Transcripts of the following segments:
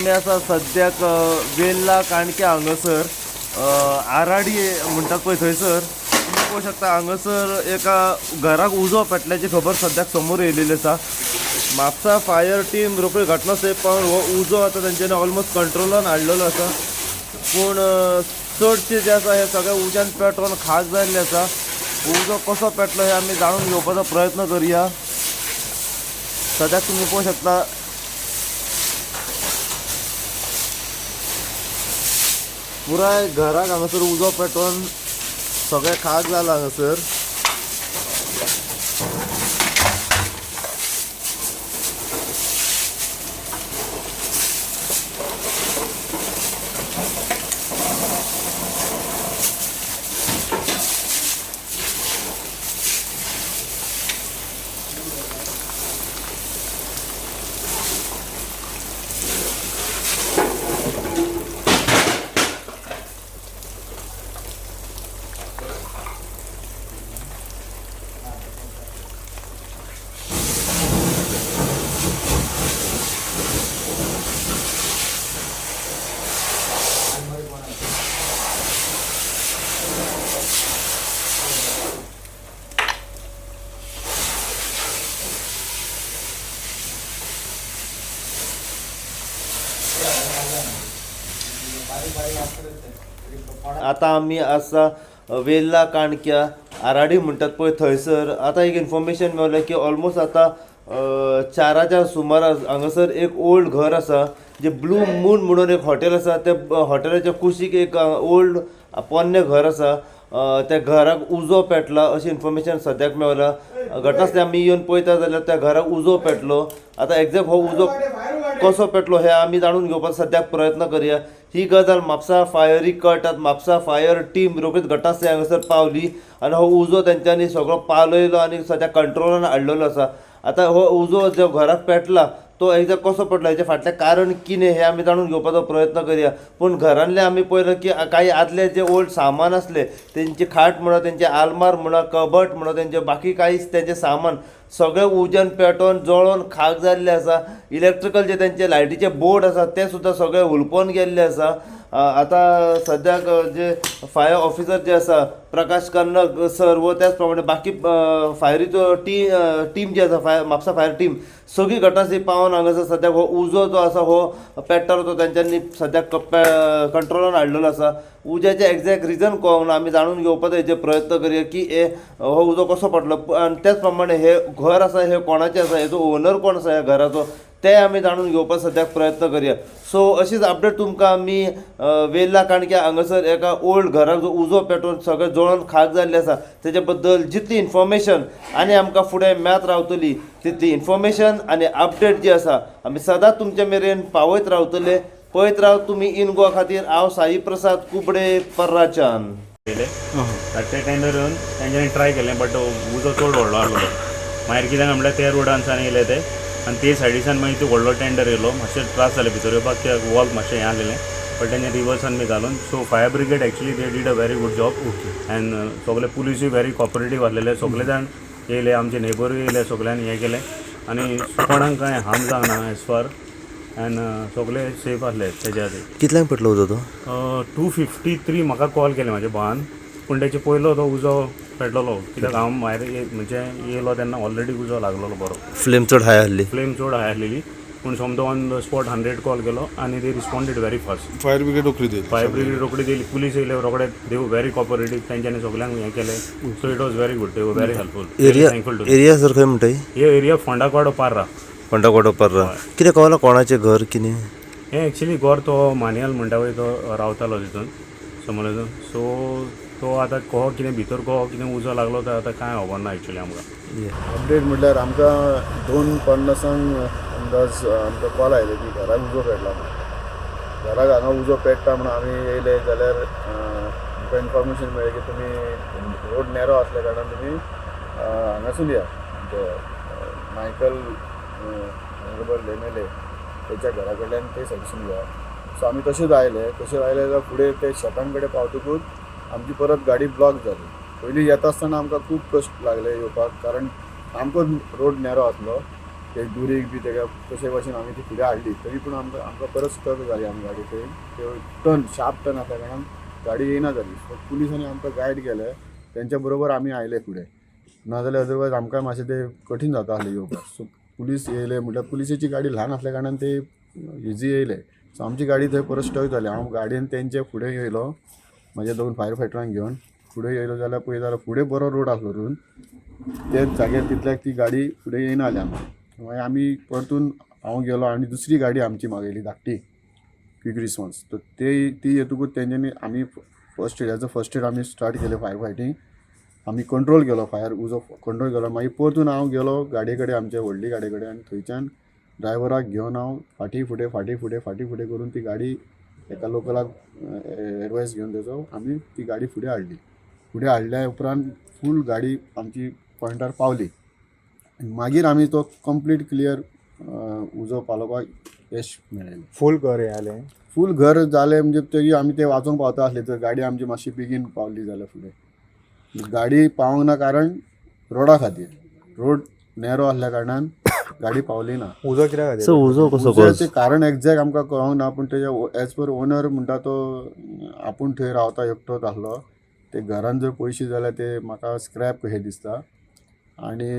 मी असा सद्याक वेल्ला काणके हांगासर आराडी म्हणटात पळय थंयसर तुम्ही पळोवंक शकता। हांगासर एका घराक उजो पेटल्याची खबर सद्याक समोर येयलेली आसा। म्हापसा फायर टीम रोखडी घटनास्थळी पावन हो उजो आतां तेंच्यांनी ऑलमोस्ट कंट्रोलान हाडलेलो आसा, पूण चडशे जे आसा हे सगळे उज्यान पेटोवन खाक जाल्ले आसा। उजो कसो पेटलो हे आमी जाणून घेवपाचो प्रयत्न करुया। सद्याक तुम्ही पळोवंक शकता पुराय घराक हांगासर उजो पेटोवन सगळे खाक जाला हांगासर। आता आम्ही असा वेल्ला काणक्या आराडी म्हणटात पळय थंयसर आता एक इन्फॉर्मेशन मेळ्ळें की ऑलमोस्ट आता 4च्या सुमारास हांगासर एक ओल्ड घर आसा जे ब्लू मून म्हणून एक हॉटेल आसा। त्या हॉटेलाच्या कुशीक एक ओल्ड पोन्नें घर आसा। त्या घराक उजो पेटला अशी इन्फॉर्मेशन सद्याक मेळ्ळा। घटनास्थळी आमी येवन पळयता जाल्यार त्या घराक उजो पेटलो। आता एक्झॅक्ट हो उजो कसो पेटलो हे आमी जाणून घेवपाचो सद्याक प्रयत्न करुया। ही गजाल म्हापसा फायरीक कळटात। म्हापसा फायर टीम रोखडीच घटनास्थळी हांगासर पावली आनी हो उजो तेंच्यांनी सगळो पालयलो आनी सद्याक कंट्रोलान हाडलेलो आसा। आता हो उजो जो घराक पेटला तो एक्झॅक्ट कसो पेटलो हेचे फाटलें कारण कितें हे आमी जाणून घेवपाचो प्रयत्न करुया। पूण घरांतले आमी पळयलें की काही आदले जे ओल्ड सामान आसले तेंची खाट म्हणा, तेंचे आलमार म्हणा, कबट म्हणा, तेंचे बाकी कांयच तेंचे सामान सगळे उज्यान पेटोवन जळोवन खाक जाल्ले आसा। इलेक्ट्रिकल जे तेंचे लायटीचे बोर्ड आसा ते सुद्दां सगळे हुलपोवन गेल्ले आसा। आता सद्याक जे फायर ऑफिसर जे आसा प्रकाश कर्नक सर व त्याच प्रमाणे बाकी फायरीचो टीम जी आसा म्हापसा फायर टीम सगळी घटनास्थळी पावन हांगासर सद्याक हो उजो जो आसा हो पेट्टलो तो तेंच्यांनी सद्याक कंट्रोलान हाडलेलो आसा। उज्याचे एक्झॅक्ट रिजन कळोंक ना, आमी जाणून घेवपाचो हेचे प्रयत्न करुया की हो उजो कसो पडलो आनी त्याच प्रमाणे हे घर आसा हे कोणाचें आसा, हेजो ओनर कोण आसा ह्या घराचो ते आमी जाणून घेवपाचो सद्याक प्रयत्न करुया। सो अशीच अपडेट तुमकां आमी वेल्ला काणक्या हांगासर एका ओल्ड घराक जो उजो पेटोवन सगळे जळोवन खाक जाल्ले आसा तेजे बद्दल जितली इन्फॉर्मेशन आनी आमकां फुडें मेळत रावतली तितली इन्फॉर्मेशन आनी अपडेट जी आसा आमी सदांच तुमचे मेरेन पावयत रावतले। पळयत राव तुमी इन गोवा खातीर हांव साई प्रसाद कुबडे पर्राच्यान। ते टेंडर येवन तेंच्यांनी ट्राय केलें बट उजो चड व्हडलो आसलो। मागीर कित्याक म्हणल्यार ते रोडानसान येयले ते आनी ते सायडीसान मागीर तो व्हडलो टेंडर येयलो। मातशें त्रास जाले भितर येवपाक कित्याक वॉल मातशें हें आसलेलें बट तेंचे रिवर्सान बी घालून so fire brigade actually they did a very good job and सगळे पुलिसूय वेरी कॉपरेटीव आसलेले। सगळे जाण येयले, आमचे नेबरूय येयले, सगळ्यांनी हें केलें आनी कोणाक कांय हार्म जावना एज फार एंड सगळे सेफ आसले तेज्या खातीर। कितल्यांक पेटलो उजो तो? 2:53 म्हाका कॉल केलें म्हाज्या भावान, पूण तेचे पयलो तो उजो पेटलो कित्याक हांव भायर म्हणजे येयलो तेन्ना ऑलरेडी उजो लागलेलो बरो। फ्लेम चड हाय आसली? फ्लेम चड हाय आसलेली पूण समतो ऑन द स्पॉट 100 कॉल केलो आनी they responded very fast. Fire brigade रोखडी दिली, फायर ब्रिगेड रोखडी दिली, पुलीस येयले रोखडे, दे वर वेरी कॉपरेटीव, तेंच्यांनी सगळ्यांक हें केलें so it was very good, they were very helpful. Area sir खंय म्हणटा हे एरिया फोंडाकवाडो पार्रा। फोंडाकवाडो पार्रा कितें कळना कोणाचें घर कितें हें एक्चुअली घर तो मानियाल म्हणटा पळय तो रावतालो तितून समज। सो तो आतां कहो कितें भितर कहो कितें उजो लागलो तो आतां कांय खबर ना एक्चुअली आमकां। अपडेट म्हटल्यार आमकां 2:50 अंदाज आमकां कॉल आयले की घराक उजो पेटला म्हणून। घराक हांगा उजो पेट्टा म्हणून आमी येयले जाल्यार आमकां इन्फॉर्मेशन मेळ्ळी की तुमी रोड नॅरो आसल्या कारणान तुमी हांगासून या मायकल लेमेले तेच्या घरा कडल्यान ते सायडीसून या। सो आमी तशेंच आयले जाल्यार फुडें ते शेतां कडेन पावतकूच आमची परत गाडी ब्लॉक जाली। पयलीं येता आसतना आमकां खूब कश्ट लागले येवपाक कारण सामको रोड नॅरो आसलो ते दुरीक बी तेका तशे भाशेन आमी ती फुडें हाडली तरी पूण आमकां परत स्टक जाली आमी गाडी थंय टर्न शार्प टर्न आसल्या कारणान गाडी येना जाली. सो पुलिसांनी आमकां गायड केलें, तेंच्या बरोबर आमी आयले फुडें, नाजाल्यार अदरवायज आमकां मातशें ते कठीण जाता आसलें येवपाक. सो पुलीस येयले म्हटल्यार पुलिसेची गाडी ल्हान आसल्या कारणान ते इजी येयले. सो आमची गाडी थंय परत स्टक जाली. हांव गाडयेन तेंचे फुडें येयलो म्हाज्या 2 फायर फायटरांक घेवन फुडें येयलो जाल्यार पळय जाल्यार फुडें बरो रोड आसलो धरून तेच जाग्यार तितल्याक ती गाडी फुडें येयना जाली आमकां. मागीर आमी परतून हांव गेलो आनी दुसरी गाडी आमची मागयली धाकटी क्विक रिस्पॉन्स. तर ती येतकूच तेंच्यांनी आमी फर्स्ट एड आमी स्टार्ट केलें फायर फायटींग. आमी कंट्रोल केलो फायर उजो कंट्रोल केलो. मागीर परतून हांव गेलो गाडये कडेन आमच्या व्हडली गाडये कडेन आनी थंयच्यान ड्रायव्हराक घेवन हांव फाटी फुडें करून ती गाडी एका लोकलाक एडवायस घेवन तेजो आमी ती गाडी फुडें हाडली. फुडें हाडल्या उपरांत फूल गाडी आमची पॉयंटार पावली. मागीर आमी तो कंप्लीट क्लियर उजो पालोवपाक यश मेळयलें. फूल घर येयलें. फूल घर जालें म्हणजे तरी आमी ते वाचोंक पावता आसले तर गाडी आमची मातशी बेगीन पावली जाल्यार फुडें गाडी पावूंक ना कारण रोडा खातीर रोड नॅरो आसल्या कारणान गाडी पावली ना. उजो कित्याक खातीर? सो उजो कसो उजवाचें कारण एक्झॅक्ट आमकां कळोंक ना पूण तेज्या एज पर ओनर म्हणटा तो आपूण थंय रावता एकटोच आसलो. ते घरान जर पयशे जाल्यार ते म्हाका स्क्रॅप कशें दिसता. आनी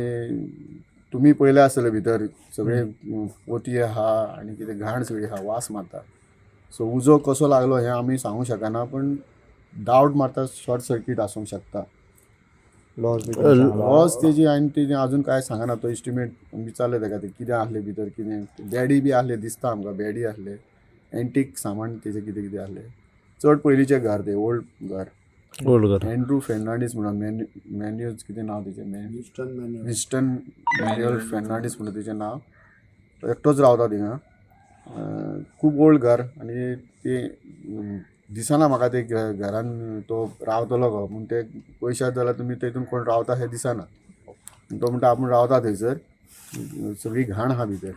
तुमी पळयलें आसतलें भितर सगळे पोतये आहा आनी कितें घाण सगळी आहा, वास मारता. सो उजो कसो लागलो हें आमी सांगूंक शकना पूण डावट मारता शॉर्ट सर्कीट आसूंक शकता. लॉस तेजी आनी तेजें आजून कांय सांगना. तो एस्टिमेट विचारलें ताका ते कितें आहलें भितर कितें बॅडी बी आहले दिसता आमकां. बॅडी आहले, एंटीक सामान तेजें कितें कितें आहलें. चड पयलींचें घर तें ओल्ड घर. एंड्रू फेर्नांडीस म्हणून मॅन्यूज कितें नांव तेजें विस्टन मॅन्युअल फेर्नांडीस म्हणून तेजें नांव. तो एकटोच रावता थिंगा. खूब ओल्ड घर आनी ती दिसना म्हाका ते घरान तो रावतलो गो म्हूण ते पयशे जाल्यार तुमी तेतून कोण रावता हें दिसना. तो म्हणटा आपूण रावता थंयसर, सगळी घाण आहा भितर.